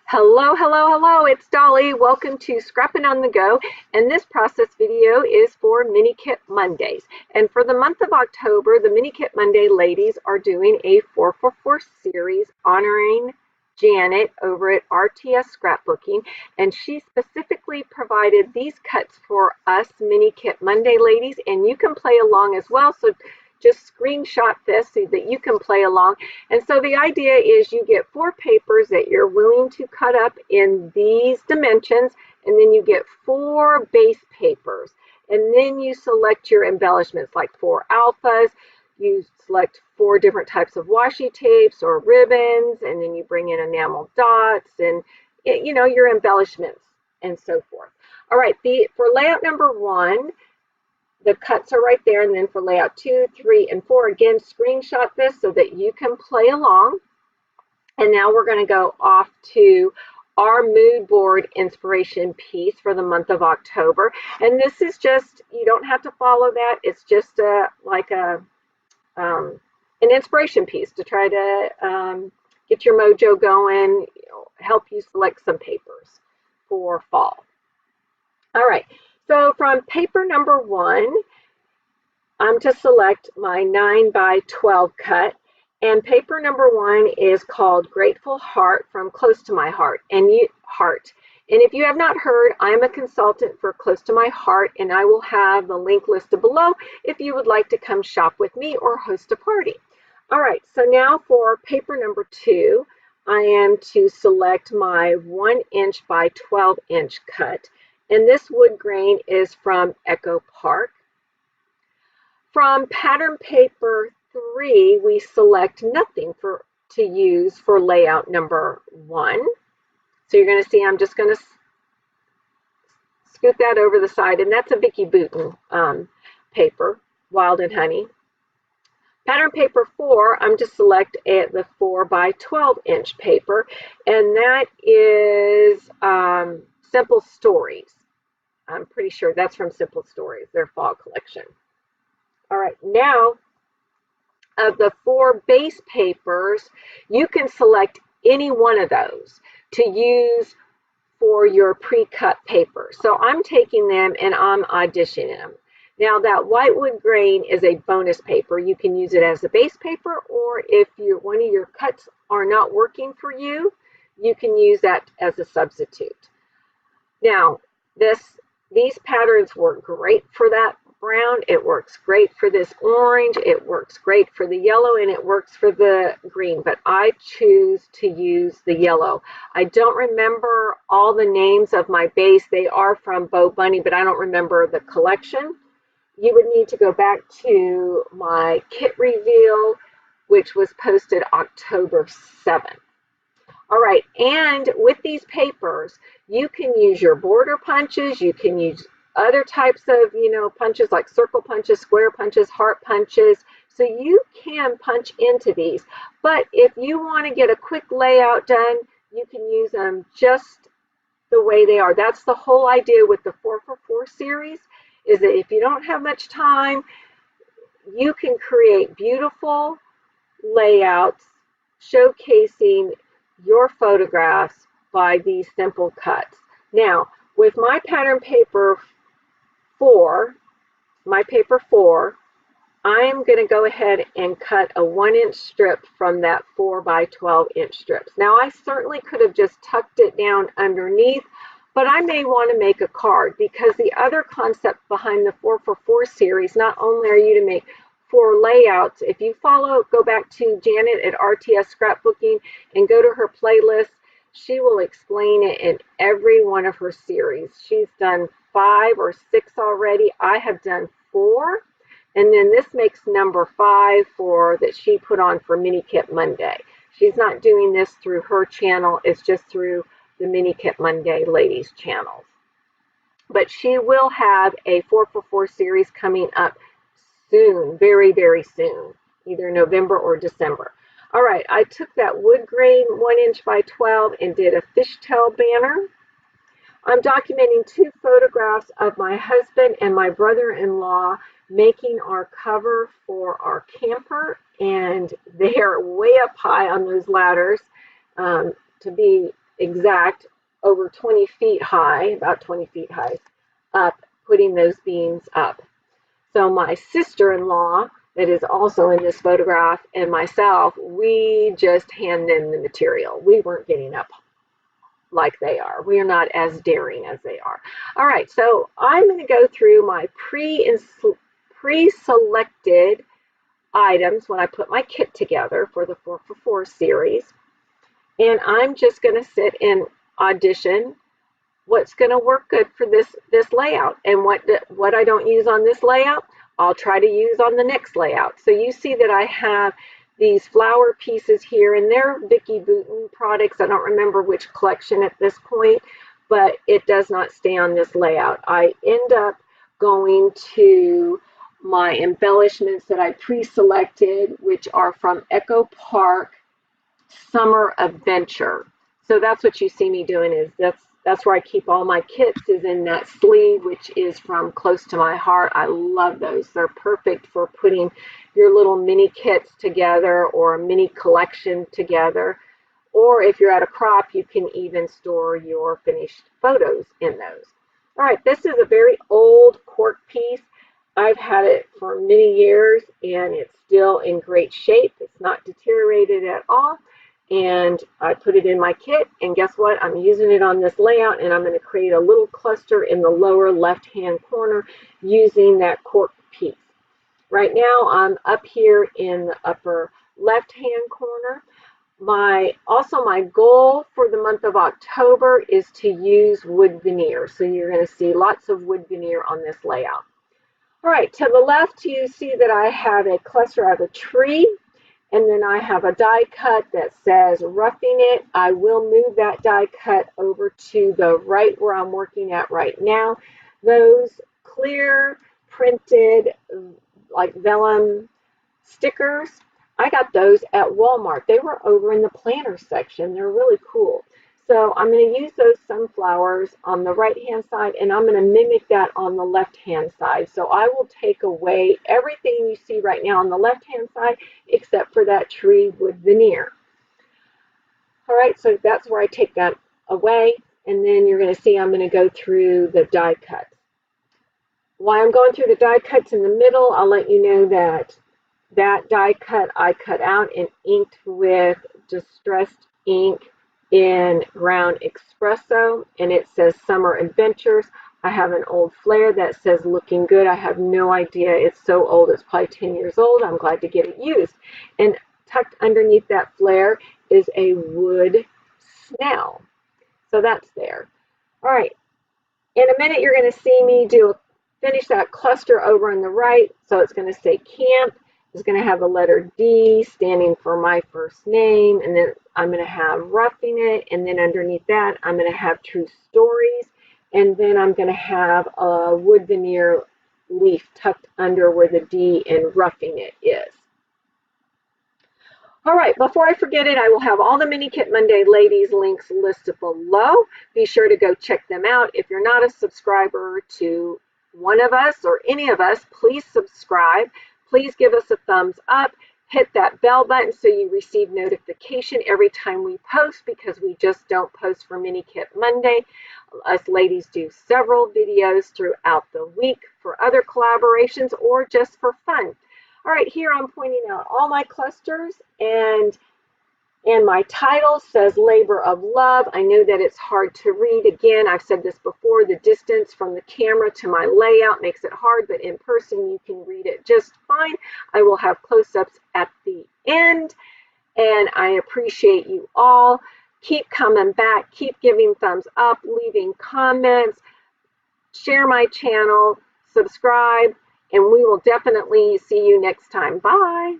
Hello, hello, hello, it's Dolly. Welcome to Scrapping on the Go. And this process video is for Mini Kit Mondays. And for the month of October, the Mini Kit Monday ladies are doing a 444 series honoring Janet over at RTS Scrapbooking. And she specifically provided these cuts for us Mini Kit Monday ladies. And you can play along as well. So just screenshot this so that you can play along. And so the idea is you get 4 papers that you're willing to cut up in these dimensions, and then you get 4 base papers. And then you select your embellishments, like 4 alphas. You select 4 different types of washi tapes or ribbons, and then you bring in enamel dots and your embellishments and so forth. All right, for layout number 1, the cuts are right there, and then for layout 2, 3, and 4, again, screenshot this so that you can play along. And now we're going to go off to our mood board inspiration piece for the month of October. And this is just, you don't have to follow that. It's just an inspiration piece to try to get your mojo going, help you select some papers for fall. All right. So from paper number 1, I'm to select my 9 by 12 cut. And paper number 1 is called Grateful Heart from Close to My Heart. And if you have not heard, I'm a consultant for Close to My Heart, and I will have the link listed below if you would like to come shop with me or host a party. All right, so now for paper number 2, I am to select my 1 inch by 12 inch cut. And this wood grain is from Echo Park. From pattern paper 3, we select nothing to use for layout number 1. So you're going to see I'm just going to scoot that over the side, and that's a Vicky Booten paper, Wild and Honey. Pattern paper 4, I'm to select the 4 by 12 inch paper, and that is Simple Stories. I'm pretty sure that's from Simple Stories, their fall collection. All right, now of the 4 base papers, you can select any one of those to use for your pre-cut paper. So I'm taking them and I'm auditioning them. Now that whitewood grain is a bonus paper. You can use it as a base paper, or if one of your cuts are not working for you, you can use that as a substitute. Now, these patterns work great for that brown, it works great for this orange, it works great for the yellow, and it works for the green, but I choose to use the yellow. I don't remember all the names of my base. They are from Bo Bunny, but I don't remember the collection. You would need to go back to my kit reveal, which was posted October 7th. All right, and with these papers, you can use your border punches, you can use other types of, punches like circle punches, square punches, heart punches. So you can punch into these. But if you want to get a quick layout done, you can use them just the way they are. That's the whole idea with the 444 series, is that if you don't have much time, you can create beautiful layouts showcasing your photographs by these simple cuts. Now, with my pattern paper 4, I am going to go ahead and cut a 1 inch strip from that 4 by 12 inch strips. Now, I certainly could have just tucked it down underneath, but I may want to make a card, because the other concept behind the 444 series, not only are you to make 4 layouts, if you go back to Janet at RTS Scrapbooking and go to her playlist, she will explain it in every one of her series. She's done 5 or 6 already. I have done 4. And then this makes number 5 that she put on for Mini Kit Monday. She's not doing this through her channel. It's just through the Mini Kit Monday ladies channels. But she will have a 444 series coming up soon, very, very soon, either November or December. All right, I took that wood grain 1 inch by 12 and did a fishtail banner. I'm documenting 2 photographs of my husband and my brother-in-law making our cover for our camper, and they are way up high on those ladders to be exact over 20 feet high, about 20 feet high, up, putting those beams up. So my sister-in-law, that is also in this photograph, and myself, we just hand them the material. We weren't getting up like they are. We are not as daring as they are. All right, so I'm going to go through my pre-selected items when I put my kit together for the 4for4 series. And I'm just going to sit and audition what's going to work good for this layout, and what I don't use on this layout, I'll try to use on the next layout. So you see that I have these flower pieces here, and they're Vicky Bouton products. I don't remember which collection at this point, but it does not stay on this layout. I end up going to my embellishments that I pre-selected, which are from Echo Park Summer Adventure. So that's what you see me doing, is that's where I keep all my kits, is in that sleeve, which is from Close to My Heart. I love those. They're perfect for putting your little mini kits together or a mini collection together. Or if you're at a crop, you can even store your finished photos in those. All right, this is a very old cork piece. I've had it for many years and it's still in great shape. It's not deteriorated at all. And I put it in my kit, and guess what? I'm using it on this layout, and I'm going to create a little cluster in the lower left-hand corner using that cork piece. Right now, I'm up here in the upper left-hand corner. My goal for the month of October is to use wood veneer. So you're going to see lots of wood veneer on this layout. All right, to the left, you see that I have a cluster of a tree. And then I have a die cut that says Roughing It. I will move that die cut over to the right where I'm working at right now. Those clear printed like vellum stickers, I got those at Walmart. They were over in the planner section. They're really cool. So I'm going to use those sunflowers on the right-hand side, and I'm going to mimic that on the left-hand side. So I will take away everything you see right now on the left-hand side, except for that tree wood veneer. All right, so that's where I take that away, and then you're going to see I'm going to go through the die cuts. While I'm going through the die cuts in the middle, I'll let you know that that die cut I cut out and inked with distressed ink in Ground Espresso, and it says Summer Adventures. I have an old flare that says Looking Good. I have no idea. It's so old. It's probably 10 years old. I'm glad to get it used. And tucked underneath that flare is a wood snail. So that's there. All right. In a minute, you're going to see me finish that cluster over on the right. So it's going to say Camp. It's going to have the letter D standing for my first name, and then I'm going to have Roughing It, and then underneath that I'm going to have True Stories, and then I'm going to have a wood veneer leaf tucked under where the D in Roughing It is. All right, before I forget it, I will have all the Mini Kit Monday ladies links listed below. Be sure to go check them out. If you're not a subscriber to one of us or any of us, please subscribe. Please give us a thumbs up, hit that bell button so you receive notification every time we post, because we just don't post for Mini Kit Monday. Us ladies do several videos throughout the week for other collaborations or just for fun. All right, here I'm pointing out all my clusters, and my title says Labor of Love. I know that it's hard to read. Again, I've said this before, the distance from the camera to my layout makes it hard, but in person you can read it just fine. I will have close-ups at the end, and I appreciate you all. Keep coming back, keep giving thumbs up, leaving comments, share my channel, subscribe, and we will definitely see you next time. Bye.